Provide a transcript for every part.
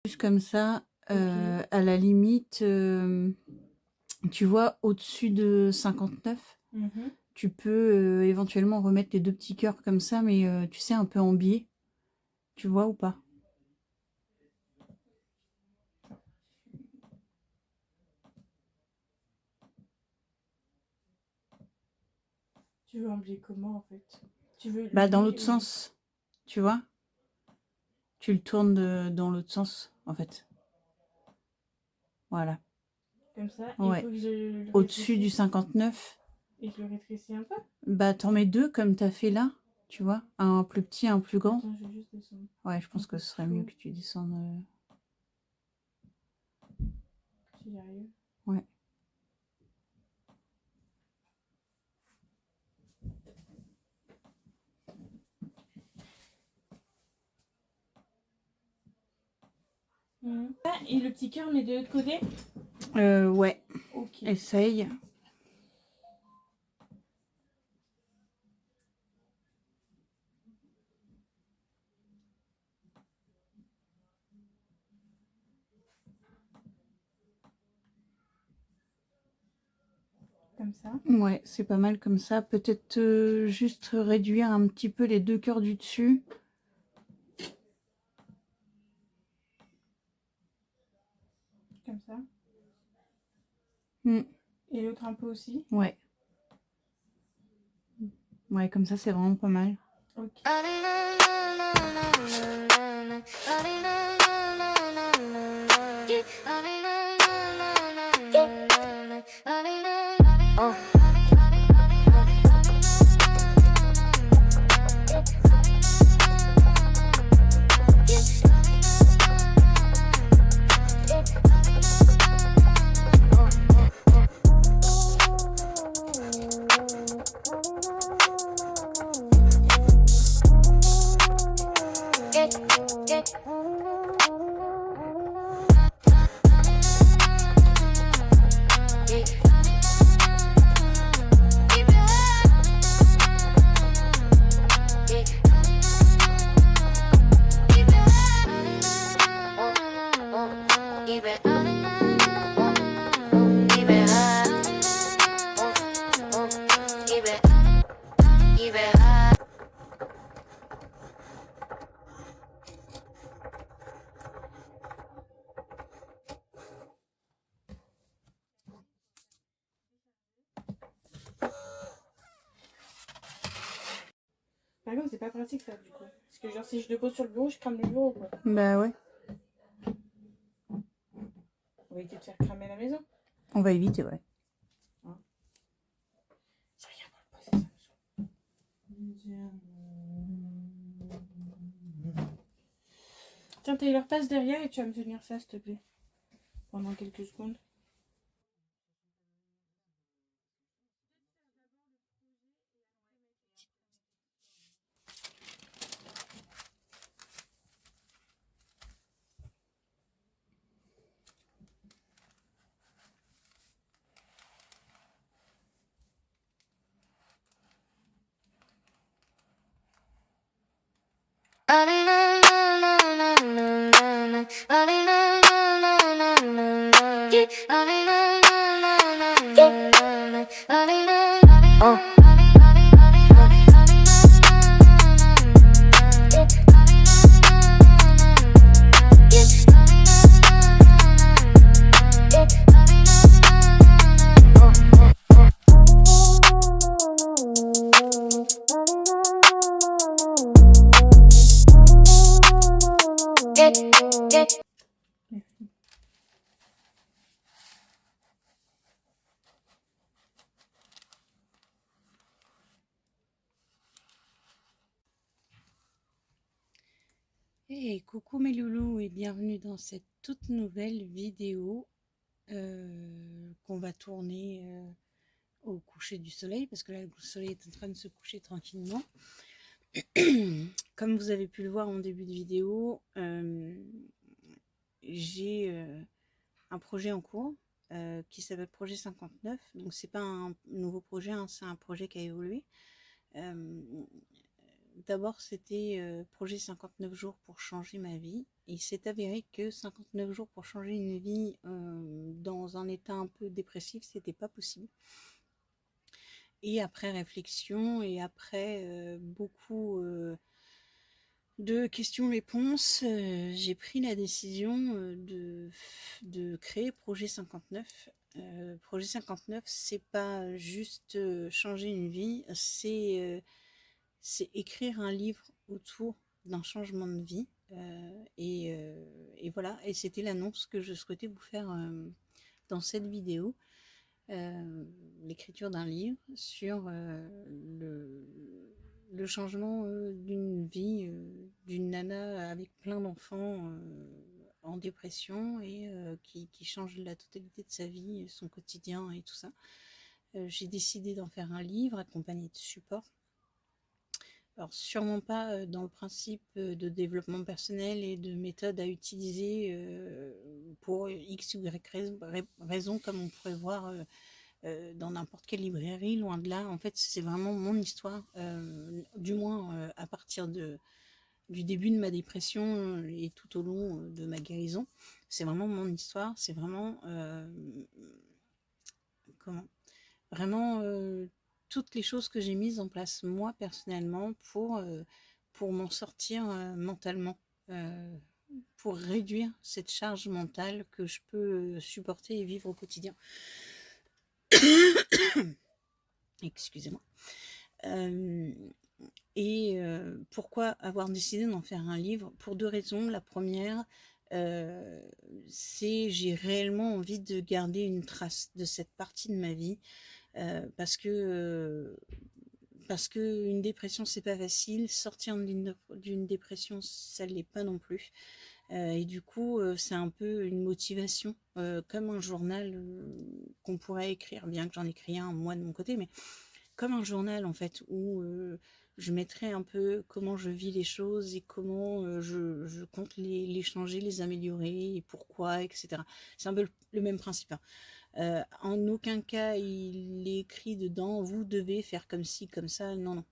Juste comme ça, Ok. à la limite, tu vois, au-dessus de 59, Mhm. tu peux éventuellement remettre les 2 petits cœurs comme ça, mais tu sais, un peu en biais. Tu vois ou pas? Tu veux embellir comment en fait? Tu veux Bah, dans lui l'autre ou juste... sens, tu vois? Tu le tournes dans l'autre sens, en fait. Voilà. Comme ça, il Ouais. faut que je le Au-dessus du rétrécisse 59, et je le rétrécis un peu. bah, t'en mets 2 comme t'as fait là, tu vois? Un plus petit, un plus grand. Attends, je vais juste descendre. Ouais, je Un pense peu que de ce serait mieux chaud, que tu descendes. si j'y arrive. Ouais. Ah, et le petit cœur, on est de l'autre côté? Ouais. Ok. Essaye. Comme ça. Ouais, c'est pas mal comme ça. Peut-être juste réduire un petit peu les 2 cœurs du dessus. Comme ça. Mm. Et l'autre un peu aussi. Ouais. Ouais, comme ça, c'est vraiment pas mal. Ok. Par contre, c'est pas pratique ça du coup. Parce que genre si je le pose sur le bureau, je crame le bureau quoi. Bah ouais. On va éviter de faire cramer la maison. On va éviter, ouais. Hein, j'ai rien pour le poser, ça me saoule. Tiens, Taylor, passe derrière et tu vas me tenir ça s'il te plaît. Pendant quelques secondes. Hey, coucou mes loulous et bienvenue dans cette toute nouvelle vidéo qu'on va tourner au coucher du soleil parce que là le soleil est en train de se coucher tranquillement. Comme vous avez pu le voir en début de vidéo, j'ai un projet en cours qui s'appelle Projet 59. Donc c'est pas un nouveau projet, hein, c'est un projet qui a évolué. d'abord c'était projet 59 jours pour changer ma vie. Il s'est avéré que 59 jours pour changer une vie dans un état un peu dépressif, c'était pas possible. Et après réflexion et après beaucoup de questions-réponses, j'ai pris la décision de créer Projet 59. Projet 59, c'est pas juste changer une vie, c'est écrire un livre autour d'un changement de vie. Et voilà, et c'était l'annonce que je souhaitais vous faire dans cette vidéo. L'écriture d'un livre sur le changement d'une vie, d'une nana avec plein d'enfants en dépression et qui change la totalité de sa vie, son quotidien et tout ça. J'ai décidé d'en faire un livre accompagné de supports. Alors sûrement pas dans le principe de développement personnel et de méthodes à utiliser pour X ou Y raison comme on pourrait voir dans n'importe quelle librairie, loin de là. En fait, c'est vraiment mon histoire, du moins à partir du début de ma dépression et tout au long de ma guérison. C'est vraiment mon histoire, c'est vraiment vraiment toutes les choses que j'ai mises en place moi personnellement pour m'en sortir mentalement, pour réduire cette charge mentale que je peux supporter et vivre au quotidien. Excusez-moi. Pourquoi avoir décidé d'en faire un livre? Pour deux raisons. La première, c'est j'ai réellement envie de garder une trace de cette partie de ma vie, parce que une dépression c'est pas facile, sortir d'une dépression ça l'est pas non plus. Et du coup, c'est un peu une motivation, comme un journal qu'on pourrait écrire, bien que j'en écris un moi de mon côté, mais comme un journal en fait, où je mettrais un peu comment je vis les choses et comment je compte les changer, les améliorer, et pourquoi, etc. C'est un peu le même principe. En aucun cas il est écrit dedans, vous devez faire comme ci, comme ça, non, non.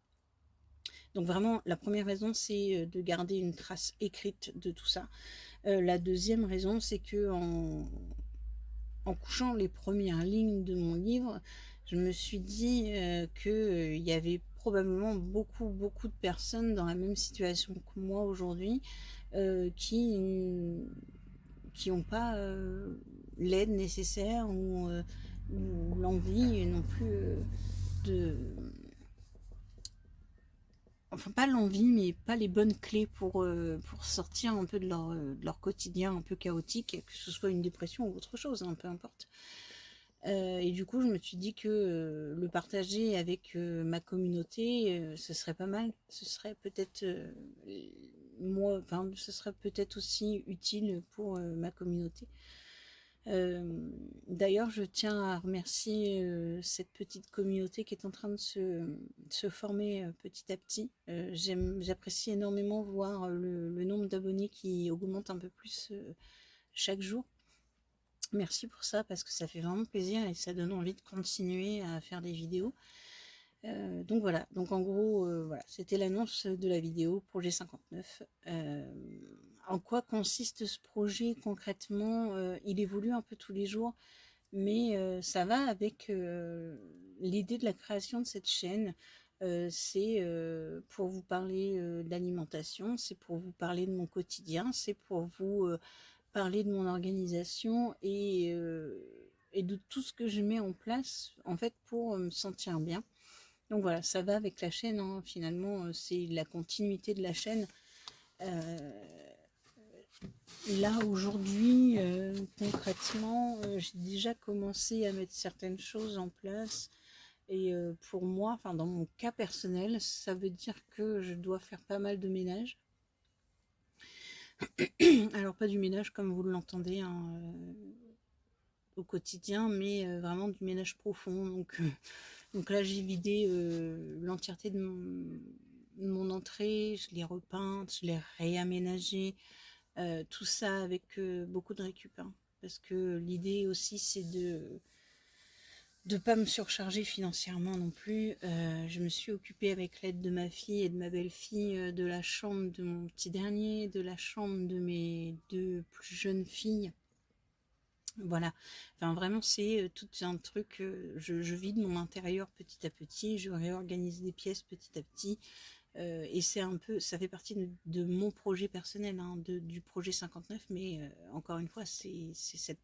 Donc vraiment, la première raison, c'est de garder une trace écrite de tout ça. La deuxième raison, c'est que en couchant les premières lignes de mon livre, je me suis dit qu'il y avait probablement beaucoup de personnes dans la même situation que moi aujourd'hui qui n'ont pas l'aide nécessaire ou l'envie non plus de... Enfin, pas l'envie, mais pas les bonnes clés pour sortir un peu de leur quotidien un peu chaotique, que ce soit une dépression ou autre chose, hein, peu importe. Et du coup, je me suis dit que le partager avec ma communauté, ce serait pas mal. Ce serait peut-être moi, enfin, ce serait peut-être aussi utile pour ma communauté. D'ailleurs, je tiens à remercier cette petite communauté qui est en train de se former petit à petit. J'apprécie énormément voir le nombre d'abonnés qui augmente un peu plus chaque jour. Merci pour ça, parce que ça fait vraiment plaisir et ça donne envie de continuer à faire des vidéos. Donc voilà, donc en gros, voilà, c'était l'annonce de la vidéo Projet 59. En quoi consiste ce projet concrètement? Il évolue un peu tous les jours, mais ça va avec l'idée de la création de cette chaîne. C'est pour vous parler d'alimentation, c'est pour vous parler de mon quotidien, c'est pour vous parler de mon organisation et de tout ce que je mets en place en fait pour me sentir bien. Donc voilà, ça va avec la chaîne, hein. Finalement c'est la continuité de la chaîne. Là aujourd'hui concrètement j'ai déjà commencé à mettre certaines choses en place, et pour moi, enfin dans mon cas personnel, ça veut dire que je dois faire pas mal de ménage. Alors pas du ménage comme vous l'entendez, hein, au quotidien, mais vraiment du ménage profond. Donc là j'ai vidé l'entièreté de mon entrée, je l'ai repeinte, je l'ai réaménagée, tout ça avec beaucoup de récup, hein, parce que l'idée aussi c'est de pas me surcharger financièrement non plus. Je me suis occupée avec l'aide de ma fille et de ma belle-fille de la chambre de mon petit dernier, de la chambre de mes 2 plus jeunes filles. Voilà, enfin vraiment c'est tout un truc, je vide mon intérieur petit à petit, je réorganise des pièces petit à petit, et c'est un peu, ça fait partie de mon projet personnel, hein, du projet 59, mais encore une fois, c'est cette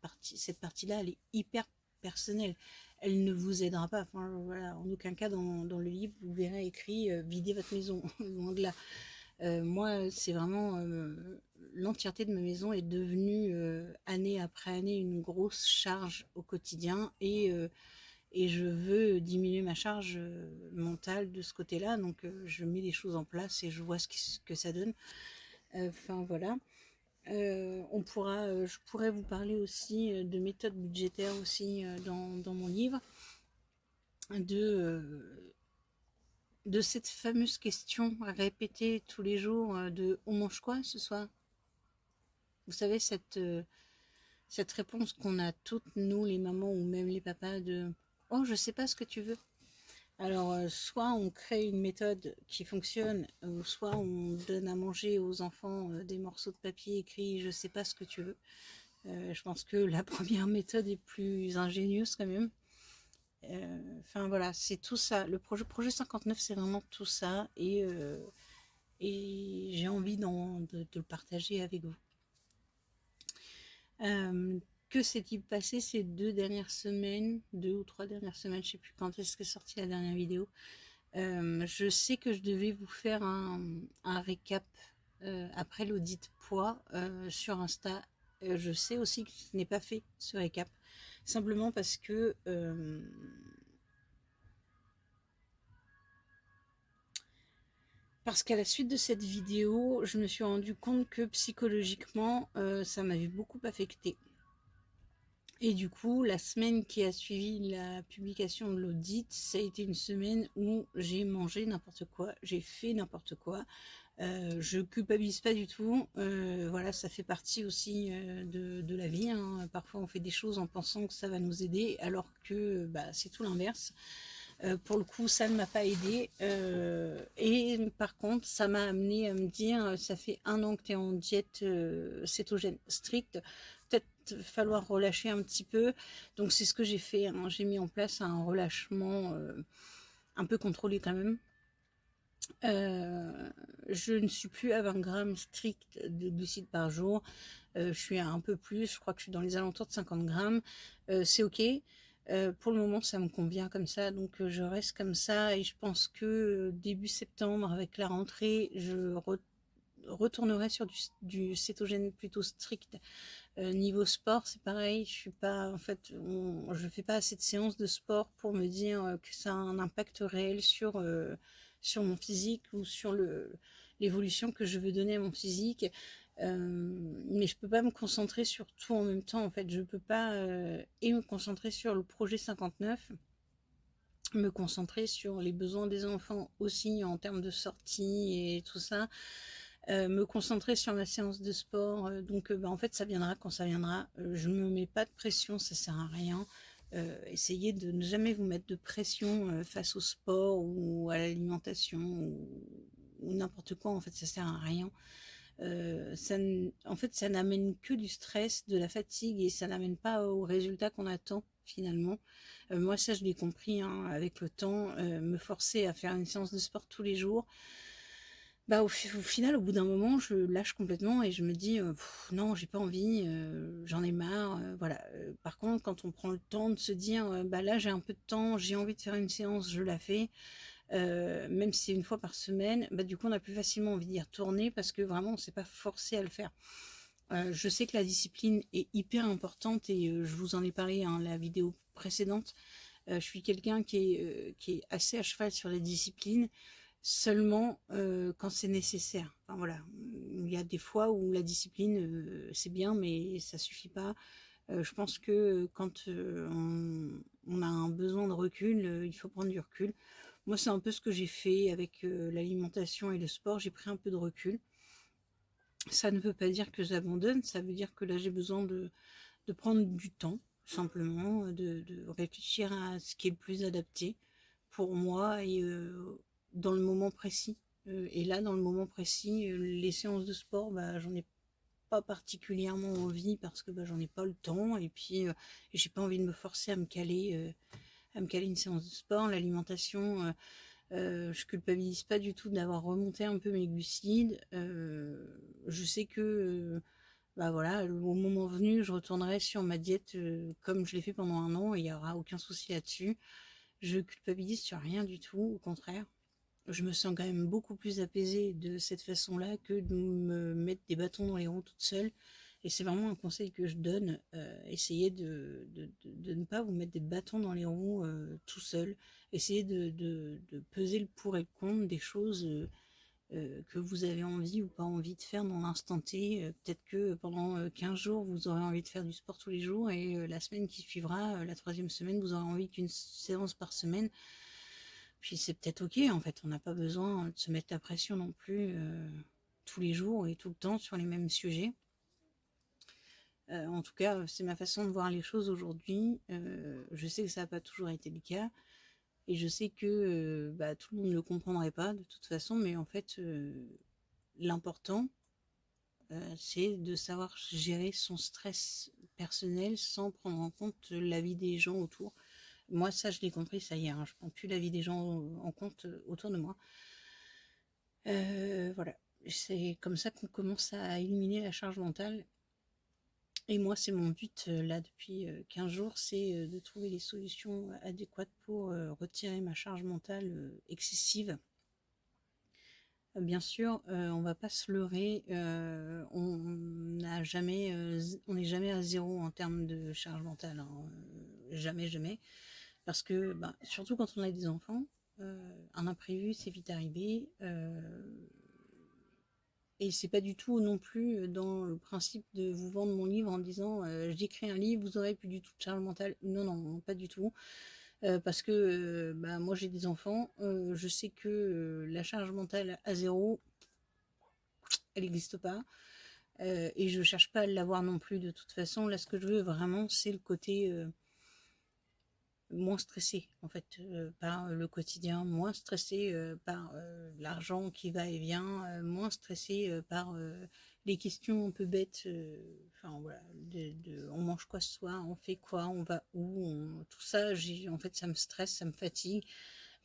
partie-là, elle est hyper personnelle. Elle ne vous aidera pas. Enfin, voilà, en aucun cas dans le livre, vous verrez écrit videz votre maison, loin de là. Moi, c'est vraiment l'entièreté de ma maison est devenue année après année une grosse charge au quotidien et je veux diminuer ma charge mentale de ce côté-là. Donc, je mets des choses en place et je vois ce que ça donne. Enfin, voilà. Je pourrais vous parler aussi de méthodes budgétaires aussi dans mon livre, de cette fameuse question répétée tous les jours de on mange quoi ce soir? Vous savez, cette réponse qu'on a toutes, nous, les mamans ou même les papas, de oh, je sais pas ce que tu veux. Alors, soit on crée une méthode qui fonctionne, ou soit on donne à manger aux enfants des morceaux de papier écrits je sais pas ce que tu veux. Je pense que la première méthode est plus ingénieuse quand même. Enfin voilà, c'est tout ça. Le projet 59, c'est vraiment tout ça. Et j'ai envie de le partager avec vous. Que s'est-il passé ces 2 dernières semaines, 2 ou 3 dernières semaines, je sais plus quand est-ce que est sortie la dernière vidéo. Je sais que je devais vous faire un récap après l'audit poids sur Insta. Je sais aussi que je n'ai pas fait ce récap, simplement parce que qu'à la suite de cette vidéo, je me suis rendu compte que psychologiquement, ça m'avait beaucoup affecté. Et du coup, la semaine qui a suivi la publication de l'audit, ça a été une semaine où j'ai mangé n'importe quoi, j'ai fait n'importe quoi. Je culpabilise pas du tout. Voilà, ça fait partie aussi de la vie, hein. Parfois, on fait des choses en pensant que ça va nous aider, alors que bah, c'est tout l'inverse. Pour le coup, ça ne m'a pas aidé. Et par contre, ça m'a amené à me dire, ça fait 1 an que tu es en diète cétogène stricte, peut-être falloir relâcher un petit peu. Donc c'est ce que j'ai fait, hein. J'ai mis en place un relâchement un peu contrôlé quand même. Je ne suis plus à 20 grammes strict de glucides par jour. Je suis à un peu plus, je crois que je suis dans les alentours de 50 grammes. C'est ok. Pour le moment, ça me convient comme ça, donc je reste comme ça. Et je pense que début septembre, avec la rentrée, je retournerai sur du cétogène plutôt strict. Niveau sport, c'est pareil. Je suis pas, en fait, je fais pas assez de séances de sport pour me dire que ça a un impact réel sur mon physique ou sur l'évolution que je veux donner à mon physique. Mais je peux pas me concentrer sur tout en même temps. En fait, je peux pas et me concentrer sur le projet 59, me concentrer sur les besoins des enfants aussi en termes de sortie et tout ça. Me concentrer sur ma séance de sport. Donc, en fait, ça viendra quand ça viendra. Je me mets pas de pression, ça sert à rien. Essayez de ne jamais vous mettre de pression face au sport ou à l'alimentation ou n'importe quoi. En fait, ça sert à rien. En fait, ça n'amène que du stress, de la fatigue et ça n'amène pas au résultat qu'on attend finalement. Moi, ça, je l'ai compris hein, avec le temps. Me forcer à faire une séance de sport tous les jours, bah, au final, au bout d'un moment, je lâche complètement et je me dis non, j'ai pas envie, j'en ai marre. Voilà. Par contre, quand on prend le temps de se dire bah là, j'ai un peu de temps, j'ai envie de faire une séance, je la fais. Même si c'est 1 fois par semaine, bah, du coup, on a plus facilement envie d'y retourner parce que vraiment, on s'est pas forcé à le faire. Je sais que la discipline est hyper importante et je vous en ai parlé hein, la vidéo précédente. Je suis quelqu'un qui est assez à cheval sur la discipline, seulement quand c'est nécessaire. Enfin, voilà, il y a des fois où la discipline c'est bien, mais ça suffit pas. Je pense que quand on a un besoin de recul, il faut prendre du recul. Moi, c'est un peu ce que j'ai fait avec l'alimentation et le sport. J'ai pris un peu de recul. Ça ne veut pas dire que j'abandonne, ça veut dire que là, j'ai besoin de prendre du temps. simplement, de réfléchir à ce qui est le plus adapté pour moi et dans le moment précis. Et là, dans le moment précis, les séances de sport, bah, j'en ai pas particulièrement envie parce que bah, j'en ai pas le temps et puis j'ai pas envie de me forcer à me caler une séance de sport. L'alimentation, je culpabilise pas du tout d'avoir remonté un peu mes glucides. Je sais que bah voilà, au moment venu, je retournerai sur ma diète comme je l'ai fait pendant un an et il n'y aura aucun souci là-dessus. Je culpabilise sur rien du tout, au contraire. Je me sens quand même beaucoup plus apaisée de cette façon-là que de me mettre des bâtons dans les roues toute seule. Et c'est vraiment un conseil que je donne. Essayez de ne pas vous mettre des bâtons dans les roues tout seul. Essayez de peser le pour et le contre des choses que vous avez envie ou pas envie de faire dans l'instant T. Peut-être que pendant 15 jours, vous aurez envie de faire du sport tous les jours et la semaine qui suivra, la 3e semaine, vous aurez envie qu'une séance par semaine. Puis c'est peut-être ok, en fait, on n'a pas besoin de se mettre la pression non plus tous les jours et tout le temps sur les mêmes sujets. En tout cas, c'est ma façon de voir les choses aujourd'hui. Je sais que ça n'a pas toujours été le cas. Et je sais que bah, tout le monde ne le comprendrait pas de toute façon, mais en fait, l'important, c'est de savoir gérer son stress personnel sans prendre en compte la vie des gens autour. Moi, ça, je l'ai compris, ça y est, hein, je ne prends plus la vie des gens en compte autour de moi. Voilà, c'est comme ça qu'on commence à éliminer la charge mentale. Et moi, c'est mon but là depuis 15 jours, c'est de trouver les solutions adéquates pour retirer ma charge mentale excessive. Bien sûr, on va pas se leurrer, on n'est jamais à zéro en termes de charge mentale, hein, jamais, jamais. Parce que, bah, surtout quand on a des enfants, un imprévu, c'est vite arrivé. Et c'est pas du tout non plus dans le principe de vous vendre mon livre en disant j'écris un livre, vous aurez plus du tout de charge mentale. Non, non, pas du tout. Parce que bah, moi j'ai des enfants, je sais que la charge mentale à zéro, elle n'existe pas. Et je cherche pas à l'avoir non plus de toute façon. Là, ce que je veux vraiment, c'est le côté moins stressé en fait par le quotidien, moins stressé par l'argent qui va et vient, moins stressé par les questions un peu bêtes. Enfin voilà, on mange quoi ce soir, on fait quoi, on va où, tout ça, en fait ça me stresse, ça me fatigue.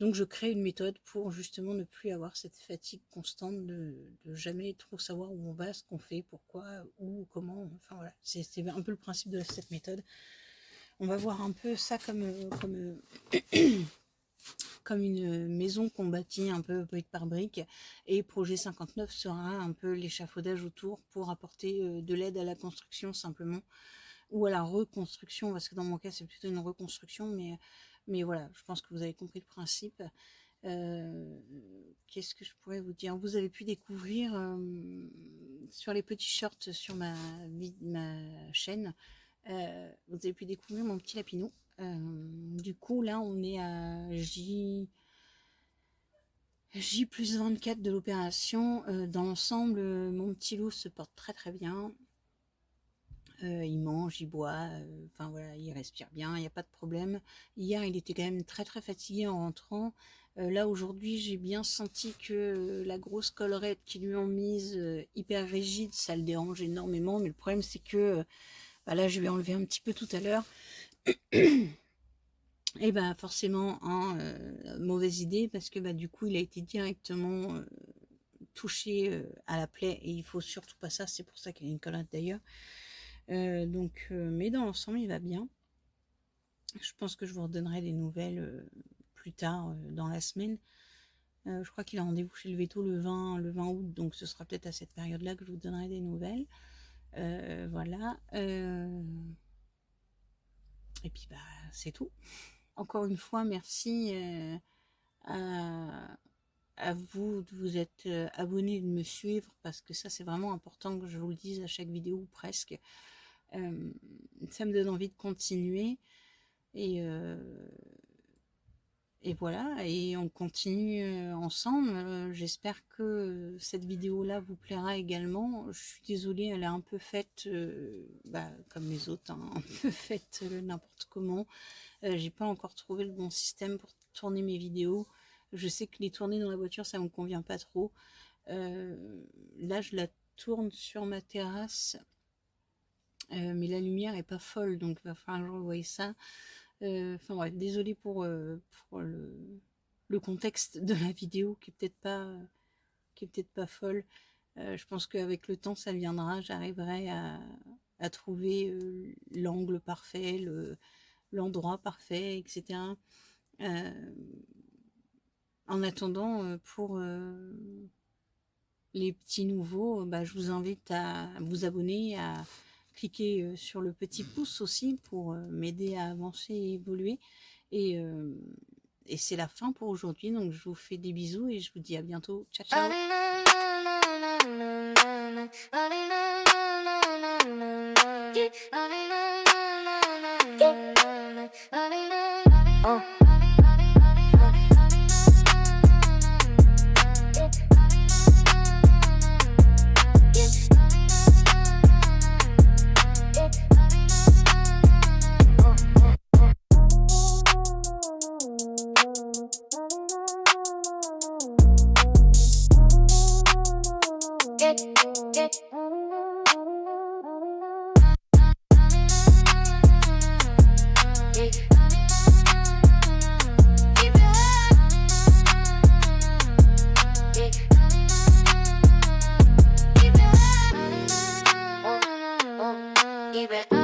Donc je crée une méthode pour justement ne plus avoir cette fatigue constante de jamais trop savoir où on va, ce qu'on fait, pourquoi, où, comment. Enfin voilà, c'est un peu le principe de cette méthode. On va voir un peu ça comme une maison qu'on bâtit un peu brique par brique, et projet 59 sera un peu l'échafaudage autour pour apporter de l'aide à la construction simplement, ou à la reconstruction, parce que dans mon cas c'est plutôt une reconstruction, mais voilà, je pense que vous avez compris le principe. Qu'est-ce que je pourrais vous dire? Vous avez pu découvrir sur les petits shorts sur ma chaîne, vous avez pu découvrir mon petit lapinou. Du coup, là, on est à J plus 24 de l'opération. Dans l'ensemble, mon petit loup se porte très très bien. Il mange, il boit, enfin voilà, il respire bien, il n'y a pas de problème. Hier, il était quand même très très fatigué en rentrant. Là, aujourd'hui, j'ai bien senti que la grosse collerette qu'ils lui ont mise, hyper rigide, ça le dérange énormément. Mais le problème, c'est que bah là, je vais enlever un petit peu tout à l'heure. Et bah forcément, hein, mauvaise idée, parce que bah, du coup, il a été directement touché à la plaie, et il faut surtout pas ça, c'est pour ça qu'il y a une collerette d'ailleurs. Mais dans l'ensemble, il va bien. Je pense que je vous redonnerai des nouvelles plus tard dans la semaine. Je crois qu'il a rendez-vous chez le veto le 20 août, donc ce sera peut-être à cette période-là que je vous donnerai des nouvelles. Voilà. Et puis, bah, c'est tout. Encore une fois, merci à vous de vous être abonné, de me suivre, parce que ça, c'est vraiment important que je vous le dise à chaque vidéo, ou presque. Ça me donne envie de continuer. Et Et voilà, et on continue ensemble. J'espère que cette vidéo-là vous plaira également. Je suis désolée, elle est un peu faite, comme les autres, hein, un peu faite n'importe comment. J'ai pas encore trouvé le bon système pour tourner mes vidéos. Je sais que les tourner dans la voiture, ça me convient pas trop. Là, je la tourne sur ma terrasse, mais la lumière est pas folle, donc il va falloir que je revoie ça. Enfin bref, désolée pour le contexte de la vidéo qui est peut-être pas folle. Je pense qu'avec le temps, ça viendra. J'arriverai à trouver l'angle parfait, l'endroit parfait, etc. En attendant, pour les petits nouveaux, je vous invite à vous abonner, à cliquer sur le petit pouce aussi pour m'aider à avancer et évoluer. Et c'est la fin pour aujourd'hui, donc je vous fais des bisous et je vous dis à bientôt. Ciao, ciao. Keep it